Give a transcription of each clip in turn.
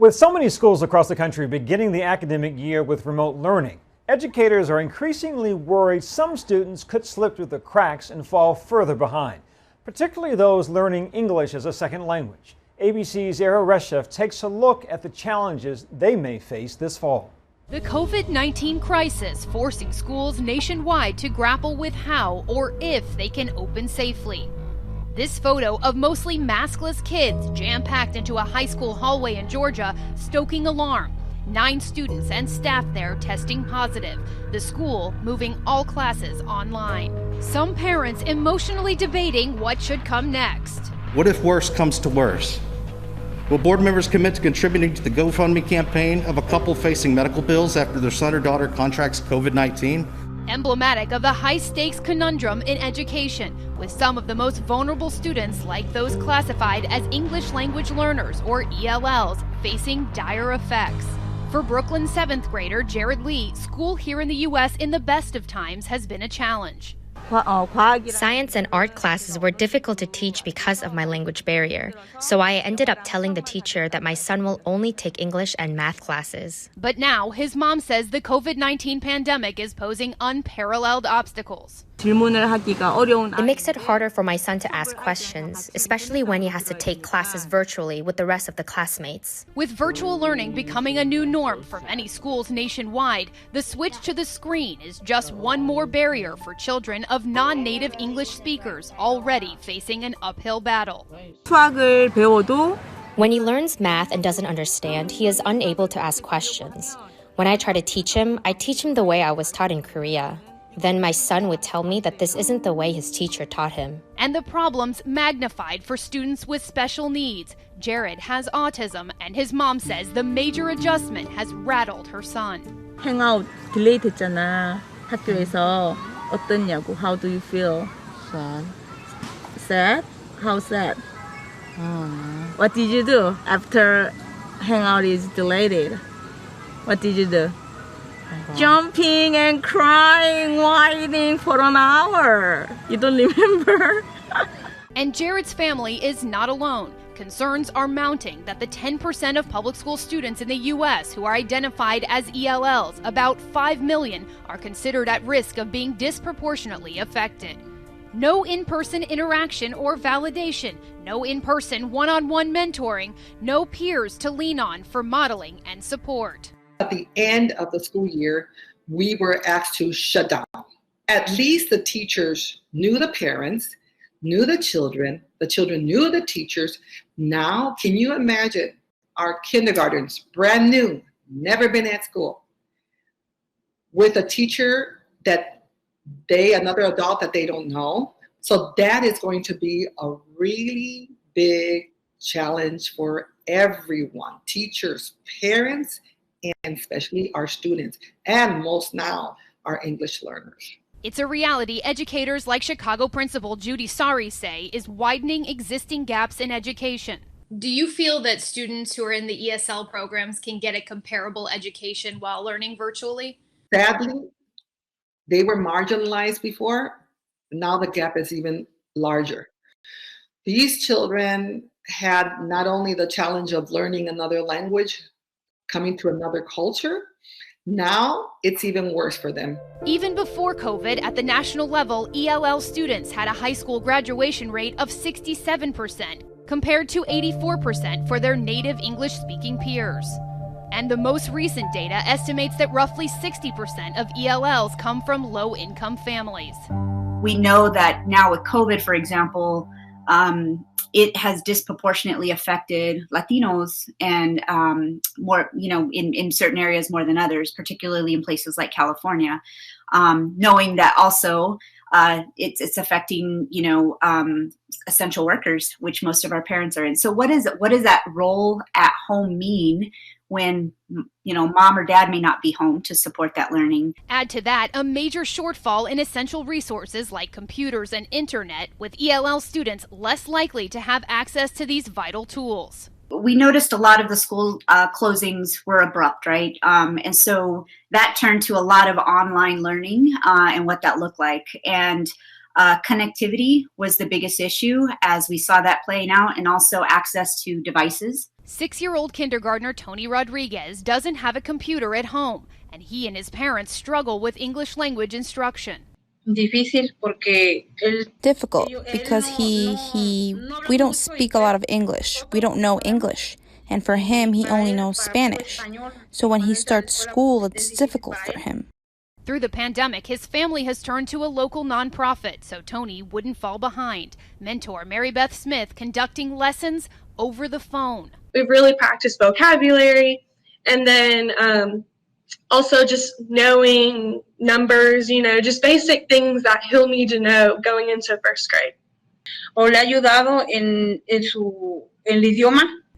With so many schools across the country beginning the academic year with remote learning, educators are increasingly worried some students could slip through the cracks and fall further behind, particularly those learning English as a second language. ABC's Erielle Reshef takes a look at the challenges they may face this fall. The COVID-19 crisis forcing schools nationwide to grapple with how or if they can open safely. This photo of mostly maskless kids jam-packed into a high school hallway in Georgia, stoking alarm. 9 students and staff there testing positive. The school moving all classes online. Some parents emotionally debating what should come next. What if worse comes to worse? Will board members commit to contributing to the GoFundMe campaign of a couple facing medical bills after their son or daughter contracts COVID-19? Emblematic of the high-stakes conundrum in education, with some of the most vulnerable students, like those classified as English language learners or ELLs, facing dire effects. For Brooklyn's 7th grader Jared Lee, school here in the U.S. in the best of times has been a challenge. Science and art classes were difficult to teach because of my language barrier, so I ended up telling the teacher that my son will only take English and math classes. But now his mom says the COVID-19 pandemic is posing unparalleled obstacles. It makes it harder for my son to ask questions, especially when he has to take classes virtually with the rest of the classmates. With virtual learning becoming a new norm for many schools nationwide, the switch to the screen is just one more barrier for children of non-native English speakers already facing an uphill battle. When he learns math and doesn't understand, he is unable to ask questions. When I try to teach him, I teach him the way I was taught in Korea. Then my son would tell me that this isn't the way his teacher taught him. And the problems magnified for students with special needs. Jared has autism, and his mom says the major adjustment has rattled her son. Hangout 딜레이 됐잖아. 학교에서 어떠냐고. How do you feel? Sad. Sad? How sad? What did you do after hangout is delayed? What did you do? Jumping and crying, whining for an hour. You don't remember? And Jared's family is not alone. Concerns are mounting that the 10% of public school students in the U.S. who are identified as ELLs, about 5 million, are considered at risk of being disproportionately affected. No in-person interaction or validation, no in-person one-on-one mentoring, no peers to lean on for modeling and support. At the end of the school year, we were asked to shut down. At least the teachers knew the parents, knew the children knew the teachers. Now, can you imagine our kindergartens, brand new, never been at school, with a teacher another adult that they don't know? So that is going to be a really big challenge for everyone, teachers, parents, and especially our students, and most now, our English learners. It's a reality educators like Chicago principal Judy Sari say is widening existing gaps in education. Do you feel that students who are in the ESL programs can get a comparable education while learning virtually? Sadly, they were marginalized before. Now the gap is even larger. These children had not only the challenge of learning another language, coming to another culture, now it's even worse for them. Even before COVID, at the national level, ELL students had a high school graduation rate of 67%, compared to 84% for their native English-speaking peers. And the most recent data estimates that roughly 60% of ELLs come from low-income families. We know that now with COVID, for example, it has disproportionately affected Latinos and more, in certain areas more than others, particularly in places like California, knowing that also it's affecting, essential workers, which most of our parents are in. So what does that role at home mean when, mom or dad may not be home to support that learning? Add to that a major shortfall in essential resources like computers and internet, with ELL students less likely to have access to these vital tools. We noticed a lot of the school closings were abrupt, right? And so that turned to a lot of online learning and what that looked like. And connectivity was the biggest issue as we saw that playing out, and also access to devices. 6-year-old kindergartner Tony Rodriguez doesn't have a computer at home, and he and his parents struggle with English language instruction. Difficult because we don't speak a lot of English. We don't know English. And for him, he only knows Spanish. So when he starts school, it's difficult for him. Through the pandemic, his family has turned to a local nonprofit so Tony wouldn't fall behind. Mentor Mary Beth Smith conducting lessons over the phone. We've really practiced vocabulary, and then also just knowing numbers, just basic things that he'll need to know going into first grade.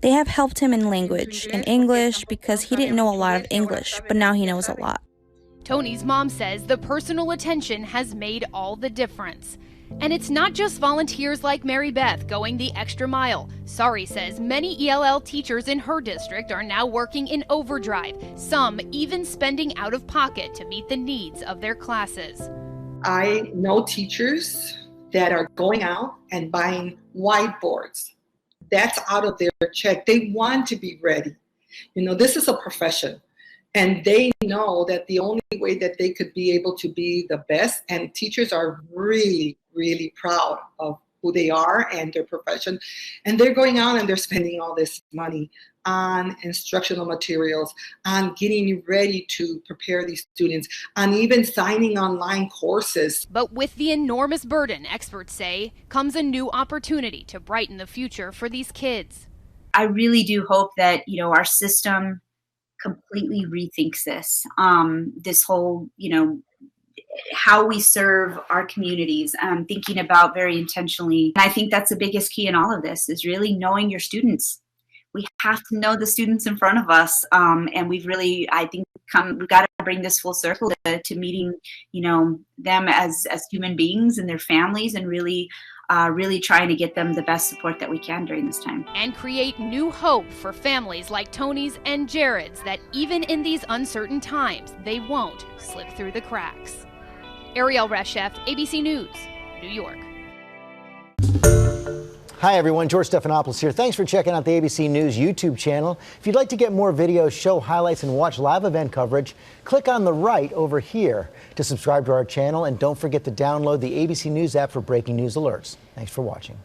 They have helped him in language, in English, because he didn't know a lot of English, but now he knows a lot. Tony's mom says the personal attention has made all the difference. And it's not just volunteers like Mary Beth going the extra mile. Sari says many ELL teachers in her district are now working in overdrive, some even spending out of pocket to meet the needs of their classes. I know teachers that are going out and buying whiteboards. That's out of their check. They want to be ready. This is a profession. And they know that the only way that they could be able to be the best, and teachers are really, really proud of who they are and their profession. And they're going out and they're spending all this money on instructional materials, on getting ready to prepare these students, on even signing online courses. But with the enormous burden, experts say, comes a new opportunity to brighten the future for these kids. I really do hope that, our system completely rethinks this. This whole, how we serve our communities, thinking about very intentionally. And I think that's the biggest key in all of this is really knowing your students. We have to know the students in front of us. And we've really, I think, we've got to bring this full circle to meeting, them as human beings and their families, and really trying to get them the best support that we can during this time. And create new hope for families like Tony's and Jared's that even in these uncertain times, they won't slip through the cracks. Erielle Reshef, ABC News, New York. Hi everyone, George Stephanopoulos here. Thanks for checking out the ABC News YouTube channel. If you'd like to get more videos, show highlights, and watch live event coverage, click on the right over here to subscribe to our channel, and don't forget to download the ABC News app for breaking news alerts. Thanks for watching.